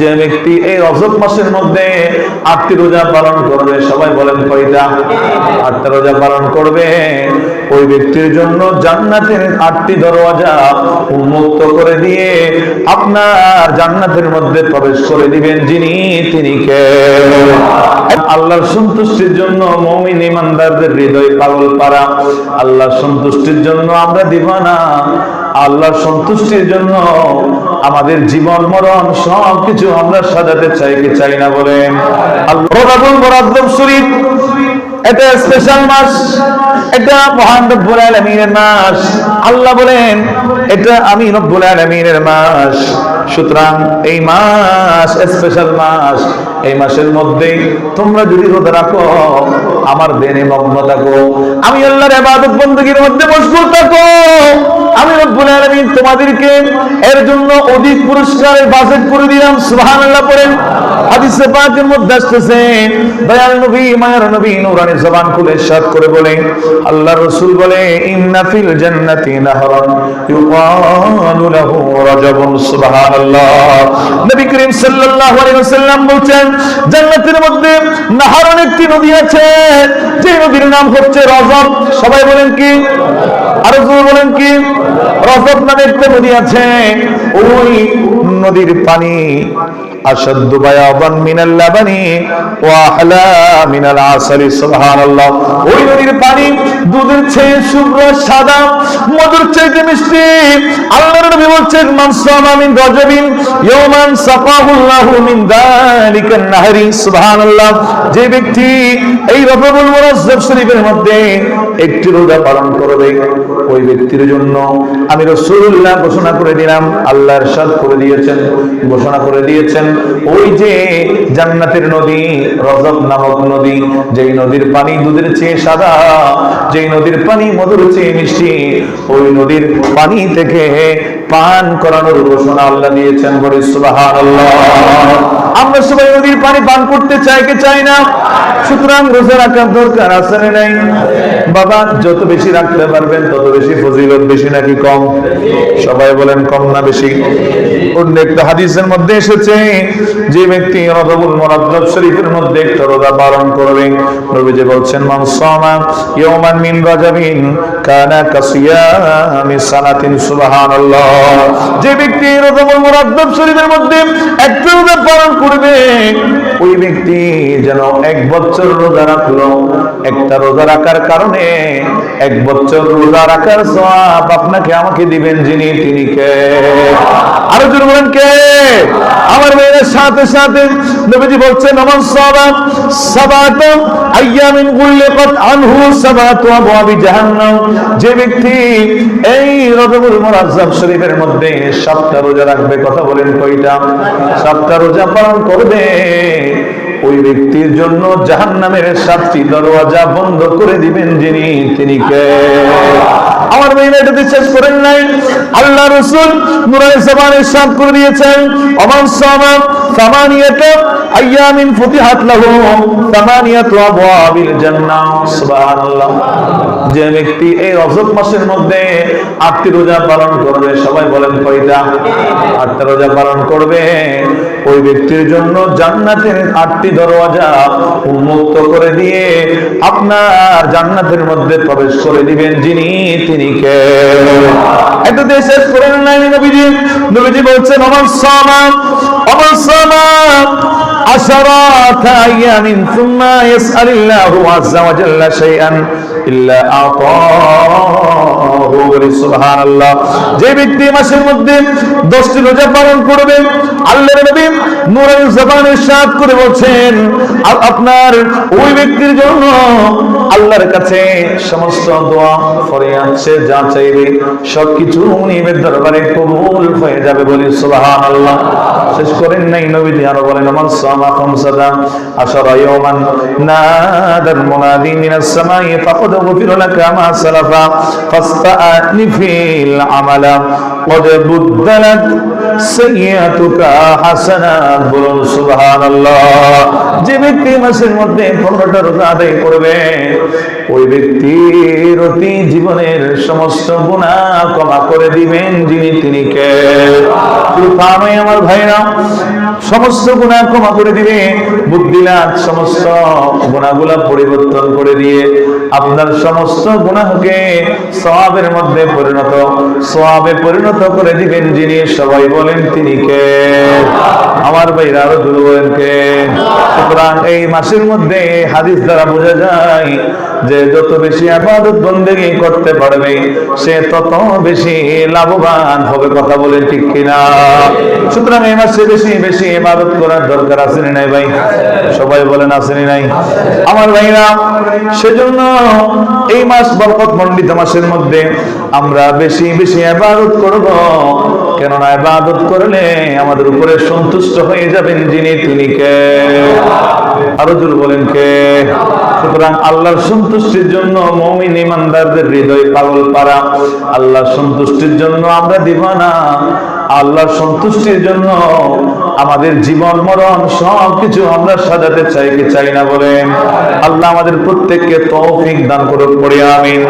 যে ব্যক্তি এই রজব মাসের মধ্যে 8টি রোজা পালন করবে, সবাই বলেন কয়টা? 8টা রোজা পালন করবে, ওই ব্যক্তির জন্য জান্নাতের 8টি দরওয়াজা উন্মুক্ত করে দিয়ে আপনার জান্নাতের মধ্যে প্রবেশ করে দিবেন যিনি, তিনি কে? আল্লাহর সন্তুষ্টির জন্য মুমিন ইমানদারদের হৃদয় পাগল পারা। আল্লাহর সন্তুষ্টির জন্য আমরা দিওয়ানা, আল্লাহর সন্তুষ্টির জন্য আমাদের জীবন মরণ সবকিছু আমরা সাজাতে চাই কি চাই না বলেন? আল্লাহ রাব্বুল মুরাদ্দাব শরীফ এটা স্পেশাল মাস, এটা মহান রব্বুল আলামিনের মাস। আল্লাহ বলেন এটা আমি রব্বুল আলামিনের মাস, সুতরাং এই মাস স্পেশাল মাস। এই মাসের মধ্যে তোমরা যদি রোজা রাখো, আমার দেনে মগ্ন থাকো, আমি আল্লাহর ইবাদত বندگির মধ্যে মশগুল থাকো, আমি রব্বুল আলামিন তোমাদেরকে এর জন্য অধিক পুরস্কারের বাজেট করে দিলাম। সুবহানাল্লাহ পড়েন। হাদিসে পাকের মধ্যে আসছে, দয়াল নবী মায়ার নবী নূরানি জবান খুলে ইরশাদ করে বলেন, আল্লাহর রাসূল বলে, ইন্না ফিল জান্নাতি নাহরান ইউকালু লাহু রাজাবুন। সুবহানাল্লাহ। নবী করিম সাল্লাল্লাহু আলাইহি ওয়াসাল্লাম বলেন, জান্নাতের মধ্যে নাহরান একটি নদী আছে, যে নদীর নাম হচ্ছে রজব। সবাই বলেন কি? আরো জোরে বলেন কি? রজব নামে একটা নদী আছে। ওই নদীর পানি আশাদ্দু বায়াদান মিনাল লাবানি ওয়া আহলা মিনাল আসলি। সুবহানাল্লাহ। ওই নদীর পানি দুধের চেয়ে শুভ্র সাদা, মধুর চেয়ে মিষ্টি। আল্লাহর নবী বলেন, মান সামা মিন রাজাবিন ইয়াওমান সাকাহুল্লাহু মিন যালিকান নাহরি। সুবহানাল্লাহ। যে ব্যক্তি এই রজবুল মুরাজ্জাব শরীফের মধ্যে একটি রোজা পালন করবে, ওই ব্যক্তির জন্য আমি রাসূলুল্লাহ ঘোষণা করে দিলাম, আল্লাহ ইরশাদ করে দিয়েছেন, ঘোষণা করে দিয়েছেন, ওই যে জান্নাতের নদী রজব নামক নদী, যেই নদীর পানি দুধের চেয়ে সাদা, যেই নদীর পানি মধুর চেয়ে মিষ্টি, ওই নদীর পানি থেকে পান করানোর ঘোষণা আল্লাহ দিয়েছেন। বলি সুবহানাল্লাহ। আমরা সবাই নদীর পানি পান করতে চাই কি চাই না? সুতরাং রোজা রাখার দরকার আছে না নাই? বাবা, যত বেশি রাখতে পারবেন তত বেশি ফজিলত। বেশি নাকি কম? সবাই বলেন কম না বেশি? অন্য একটা হাদিসের মধ্যে এসেছে, যে ব্যক্তি রজবুল মুরাজ্জাব শরীফের মধ্যে একটা রোজা পালন করবে, নবীজি বলছেন, মান সামা ইয়াওমান মিন রাজাবিন কানা কাসিয়ামি সানাতিন। সুবহানাল্লাহ। যে ব্যক্তি রজবুল মুরাজ্জাব শরীফের মধ্যে একটা রোজা পালন করবে, ওই ব্যক্তি যেন 1 বছর রোজা রাখলো। একটা রোজা রাখার কারণে 1 বছর রোজা রাখার সওয়াব আপনাকে আমাকে দিবেন যিনি, তিনি কে? আরো জোরে বলেন কে? আমার মেয়ের সাথে সাথে নবীজি বলছেন, আমার সাবাত আইয়ামিন গুল্লিকাত আনহু সাবাতু আবওয়াবি জাহান্নাম। যে ব্যক্তি এই রজবুল মুরাজ্জাব শরীফের মধ্যে 7টা রোজা রাখবে, কথা বলেন কয়টা? 7টা রোজা পালন করবে, ওই ব্যক্তির জন্য জাহান্নামের 7টি দরওয়াজা বন্ধ করে দিবেন যিনি, তিনি কে? আমার মেয়েরা এটা বিশ্বাস করেন নাই? আল্লাহ রাসূল নূরে জবানে ইরশাদ করে দিয়েছেন, ওমান সামা সামানিয়াতা আইয়ামিন ফুতিহাত লাহু সামানিয়াতু আবওয়াবিল জান্নাহ। সুবহানাল্লাহ। যে ব্যক্তি এই রজব মাসের মধ্যে 8টি রোজা পালন করবে, সবাই বলেন কয়টা? 8টা রোজা পালন করবে, ওই ব্যক্তির জন্য জান্নাতের 8টি দরওয়াজা উন্মুক্ত করে দিয়ে আপনার জান্নাতের মধ্যে প্রবেশ করে দিবেন যিনি, তিনি কে? এটা দিয়ে শেষ করেন নাই নবীজি? নবীজি বলছেন, ওমান সামা আশরাতা আইয়ামিন সুম্মা ইয়াসআলিল্লাহু আযজা ওয়া জাল্লা শাইআন ইল্লা আতাহু। সুবহানাল্লাহ। যে ব্যক্তি মাসের মধ্যে 10টি রোজা পালন করবে, আল্লাহর নবী নূরে জবানে ইরশাদ করে বলছেন, আপনার ওই ব্যক্তির জন্য আল্লাহর কাছে সমস্ত দোয়া ফরিয়াদ সে যা চাইবে সবকিছু নিবের দরবারে কবুল হয়ে যাবে। বলি সুবহানাল্লাহ। শেষ করেন নাই নবীজি আরো বলেন, মান সামা খামসাতা আশরা ইয়াওমান নাদাল মুনাদি মিনাস সামাই ফাকাদ গুফিরা লাকা মা সালাফা ফাস্তানিফিল আমালা ক্বাদ বুদদালাত সাইয়্যাতুকা হাসানাত জান্নাত, বলুন সুবহানাল্লাহ। যে ব্যক্তি মাসের মধ্যে 15টা রোজা আদায় করবে, ওই ব্যক্তির অতি জীবনের সমস্ত গুনাহ ক্ষমা করে দিবেন যিনি, তিনি কে? আমার ভাইরা, সমস্ত গুনাহ ক্ষমা করে দিবে, বুদ্ধিলাত সমস্ত গুনাহগুলা পরিবর্তন করে দিয়ে আপনার সমস্ত গুনাহকে সওয়াবের মধ্যে সওয়াবে পরিণত করে দিবেন যিনি, সবাই বলেন তিনি কে? আমার ভাইরা আরো জোরে বলেন কে? সুতরাং এই মাসের মধ্যে হাদিস দ্বারা বোঝা যায় যে যত বেশি ইবাদত বন্দেগী করতে পারবে সে তত বেশি লাভবান হবে। কথা বলেন ঠিক কিনা? সুতরাং এই মাসে বেশি বেশি ইবাদত করার দরকার আছে না নাই ভাই? সবাই বলেন আছে না নাই? আমার ভাইরা, সেজন্য এই মাস বরকতমণ্ডিত মাসের মধ্যে আমরা বেশি বেশি ইবাদত করব। কেননা ইবাদত করলে আমাদের উপরে সন্তুষ্ট হয়ে যাবেন যিনি, তিনি কে? আরো জোরে বলেন কে? সুতরাং আল্লাহর সন্তুষ্টির জন্য মুমিন ইমানদারদের হৃদয় পাগল পারা। আল্লাহর সন্তুষ্টির জন্য আমরা দিবানা, আল্লাহর সন্তুষ্টির জন্য আমাদের জীবন মরণ সবকিছু আমরা সাজাতে চাই কি চাই না বলেন? আল্লাহ আমাদের প্রত্যেককে তৌফিক দান করুক, পড়ি আমিন।